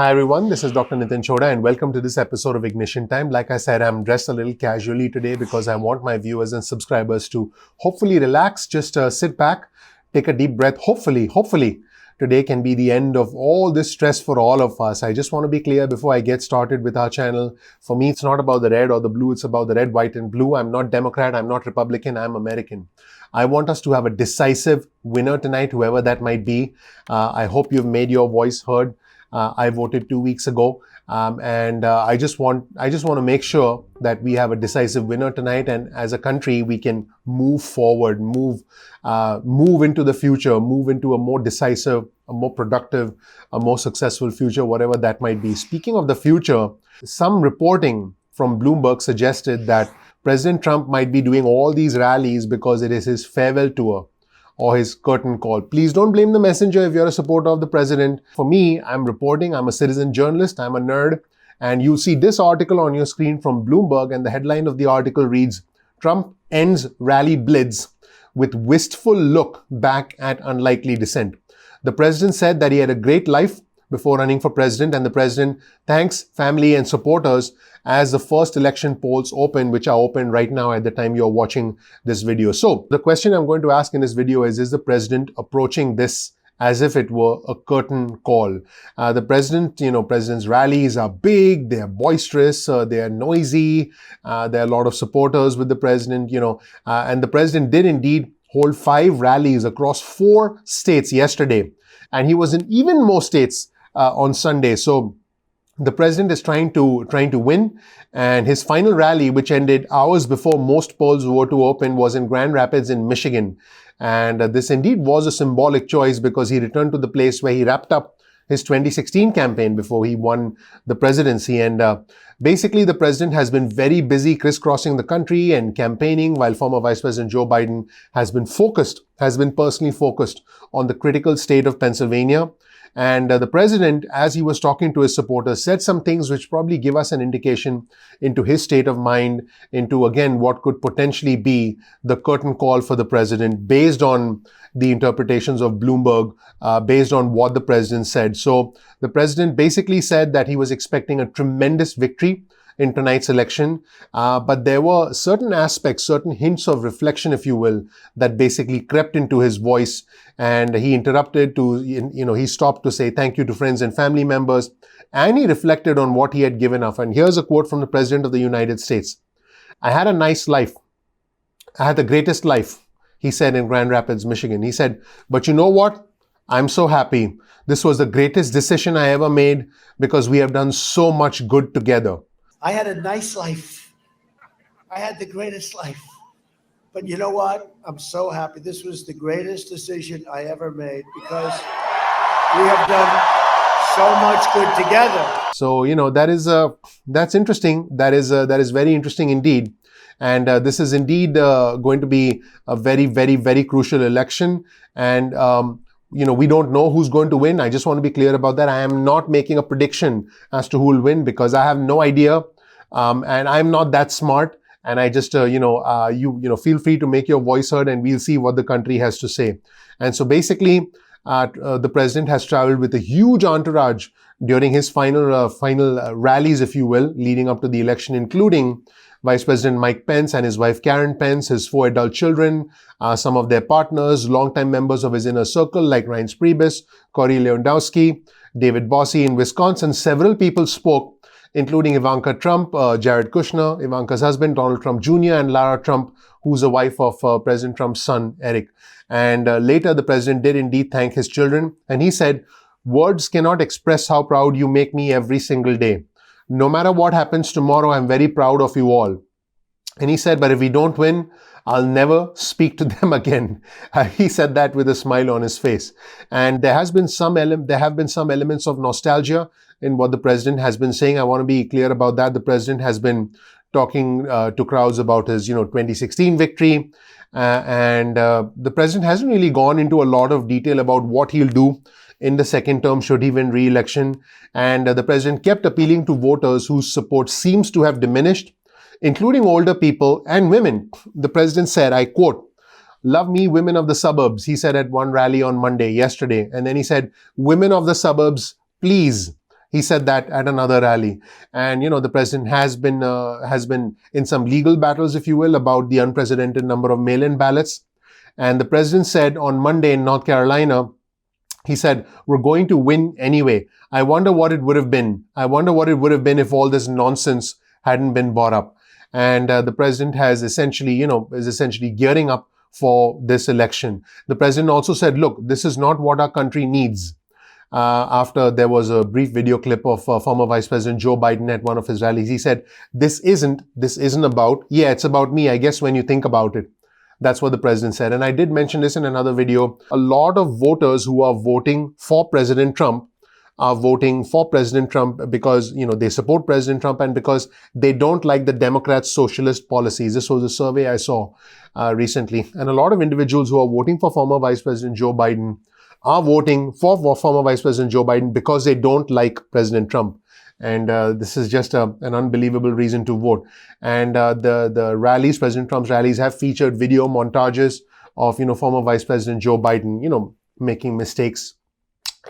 Hi everyone, this is Dr. Nitin Chhoda and welcome to this episode of Ignition Time. Like I said, I'm dressed a little casually today because I want my viewers and subscribers to hopefully relax, just sit back, take a deep breath. Hopefully, today can be the end of all this stress for all of us. I just want to be clear before I get started with our channel. For me, it's not about the red or the blue. It's about the red, white and blue. I'm not Democrat. I'm not Republican. I'm American. I want us to have a decisive winner tonight, whoever that might be. I hope you've made your voice heard. I voted 2 weeks ago, and I just want to make sure that we have a decisive winner tonight, and as a country we can move forward, move into the future, move into a more decisive, a more productive, a more successful future, whatever that might be. Speaking of the future, some reporting from Bloomberg suggested that President Trump might be doing all these rallies because it is his farewell tour or his curtain call. Please don't blame the messenger if you're a supporter of the president. For me, I'm reporting, I'm a citizen journalist, I'm a nerd, and you'll see this article on your screen from Bloomberg, and the headline of the article reads, Trump ends rally blitz with wistful look back at unlikely dissent. The president said that he had a great life before running for president, and the president thanks family and supporters as the first election polls open, which are open right now at the time you're watching this video. So the question I'm going to ask in this video is the president approaching this as if it were a curtain call? The president's rallies are big, they are boisterous, they are noisy, there are a lot of supporters with the president, and the president did indeed hold 5 rallies across 4 states yesterday, and he was in even more states on Sunday. So the president is trying to win, and his final rally, which ended hours before most polls were to open, was in Grand Rapids in Michigan. And this indeed was a symbolic choice because he returned to the place where he wrapped up his 2016 campaign before he won the presidency. And basically, the president has been very busy crisscrossing the country and campaigning, while former Vice President Joe Biden has been personally focused on the critical state of Pennsylvania. And the president, as he was talking to his supporters, said some things which probably give us an indication into his state of mind, into, again, what could potentially be the curtain call for the president based on the interpretations of Bloomberg, based on what the president said. So the president basically said that he was expecting a tremendous victory in tonight's election, but there were certain aspects, certain hints of reflection, if you will, that basically crept into his voice, and he he stopped to say thank you to friends and family members, and he reflected on what he had given up. And here's a quote from the President of the United States. I had a nice life. I had the greatest life, he said in Grand Rapids, Michigan. He said, but you know what? I'm so happy. This was the greatest decision I ever made because we have done so much good together. I had a nice life. I had the greatest life. But you know what? I'm so happy. This was the greatest decision I ever made because we have done so much good together. So, that's interesting. That is very interesting indeed. And this is indeed going to be a very, very, very crucial election. And, we don't know who's going to win. I just want to be clear about that. I am not making a prediction as to who will win because I have no idea. And I'm not that smart. And I just, feel free to make your voice heard and we'll see what the country has to say. And so basically, the president has traveled with a huge entourage during his final rallies, if you will, leading up to the election, including Vice President Mike Pence and his wife Karen Pence, his 4 adult children, some of their partners, longtime members of his inner circle like Reince Priebus, Corey Lewandowski, David Bossie in Wisconsin. Several people spoke, including Ivanka Trump, Jared Kushner, Ivanka's husband, Donald Trump Jr., and Lara Trump, who's the wife of President Trump's son, Eric. And later, the president did indeed thank his children. And he said, words cannot express how proud you make me every single day. No matter what happens tomorrow, I'm very proud of you all. And he said, but if we don't win, I'll never speak to them again. He said that with a smile on his face. And there have been some elements of nostalgia in what the president has been saying. I want to be clear about that. The president has been talking to crowds about his, 2016 victory. And the president hasn't really gone into a lot of detail about what he'll do in the second term should he win re-election. And the president kept appealing to voters whose support seems to have diminished, including older people and women. The president said, I quote, "Love me, women of the suburbs," he said at one rally on yesterday. And then he said, "Women of the suburbs, please He said that at another rally. And, the president has been in some legal battles, if you will, about the unprecedented number of mail-in ballots. And the president said on Monday in North Carolina, he said, we're going to win anyway. I wonder what it would have been. I wonder what it would have been if all this nonsense hadn't been brought up. And the president has essentially, is essentially gearing up for this election. The president also said, look, this is not what our country needs. After there was a brief video clip of former Vice President Joe Biden at one of his rallies, he said, this isn't about, it's about me, I guess, when you think about it. That's what the president said. And I did mention this in another video. A lot of voters who are voting for President Trump are voting for President Trump because, they support President Trump and because they don't like the Democrats' socialist policies. This was a survey I saw recently. And a lot of individuals who are voting for former Vice President Joe Biden are voting for former Vice President Joe Biden because they don't like President Trump. And this is just an unbelievable reason to vote. And the rallies, President Trump's rallies, have featured video montages of, former Vice President Joe Biden, making mistakes.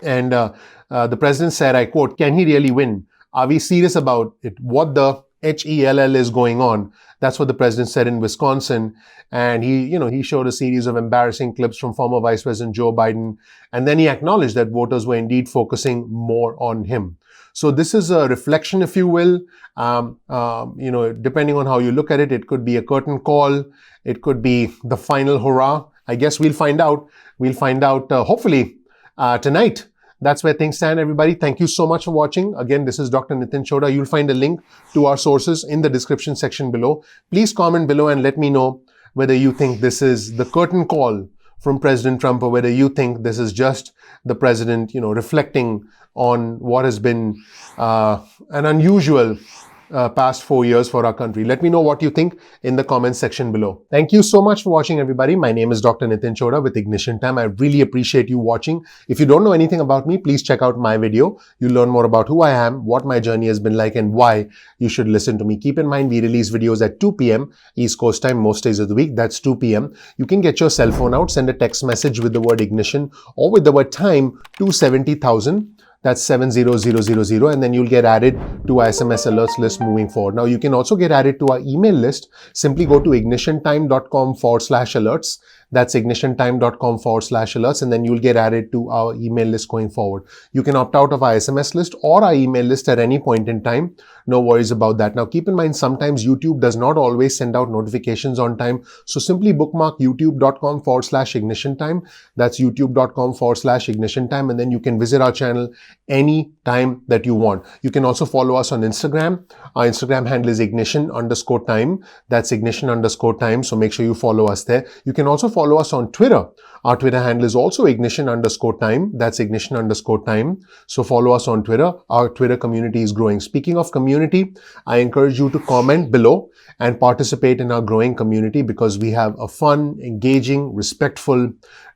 And the president said, I quote, can he really win? Are we serious about it? What the HELL is going on? That's what the president said in Wisconsin. And he showed a series of embarrassing clips from former Vice President Joe Biden. And then he acknowledged that voters were indeed focusing more on him. So this is a reflection, if you will. Depending on how you look at it, it could be a curtain call. It could be the final hurrah. I guess we'll find out. We'll find out, hopefully, tonight. That's where things stand, everybody. Thank you so much for watching. Again, this is Dr. Nitin Chhoda. You'll find a link to our sources in the description section below. Please comment below and let me know whether you think this is the curtain call from President Trump or whether you think this is just the president, reflecting on what has been an unusual past 4 years for our country. Let me know what you think in the comments section below. Thank you so much for watching, everybody. My name is Dr. Nitin Chhoda with Ignition Time. I really appreciate you watching. If you don't know anything about me, please check out my video. You'll learn more about who I am, what my journey has been like, and why you should listen to me. Keep in mind, we release videos at 2 p.m. East Coast time most days of the week. That's 2 p.m. You can get your cell phone out, send a text message with the word ignition or with the word time to 70,000. That's 70000, and then you'll get added to our SMS alerts list moving forward. Now, you can also get added to our email list. Simply go to ignitiontime.com/alerts. That's ignitiontime.com/alerts, and then you'll get added to our email list going forward. You can opt out of our SMS list or our email list at any point in time. No worries about that. Now, keep in mind, sometimes YouTube does not always send out notifications on time. So simply bookmark youtube.com/ignitiontime. That's youtube.com/ignitiontime. And then you can visit our channel any time that you want. You can also follow us on Instagram. Our Instagram handle is ignition_time. That's ignition_time. So make sure you follow us there. You can also follow us on Twitter. Our Twitter handle is also ignition_time. That's ignition_time. So follow us on Twitter. Our Twitter community is growing. Speaking of community, I encourage you to comment below and participate in our growing community because we have a fun, engaging, respectful,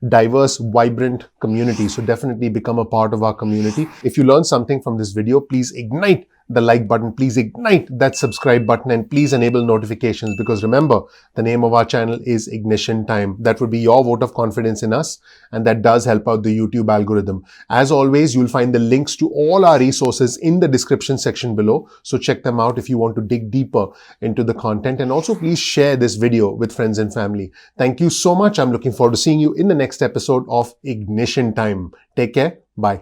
diverse, vibrant community. So definitely become a part of our community. If you learned something from this video, please ignite the like button, please ignite that subscribe button, and please enable notifications because remember, the name of our channel is Ignition Time. That would be your vote of confidence in us, and that does help out the YouTube algorithm. As always, you'll find the links to all our resources in the description section below, so check them out if you want to dig deeper into the content. And also please share this video with friends and family. Thank you so much. I'm looking forward to seeing you in the next episode of Ignition Time. Take care. Bye.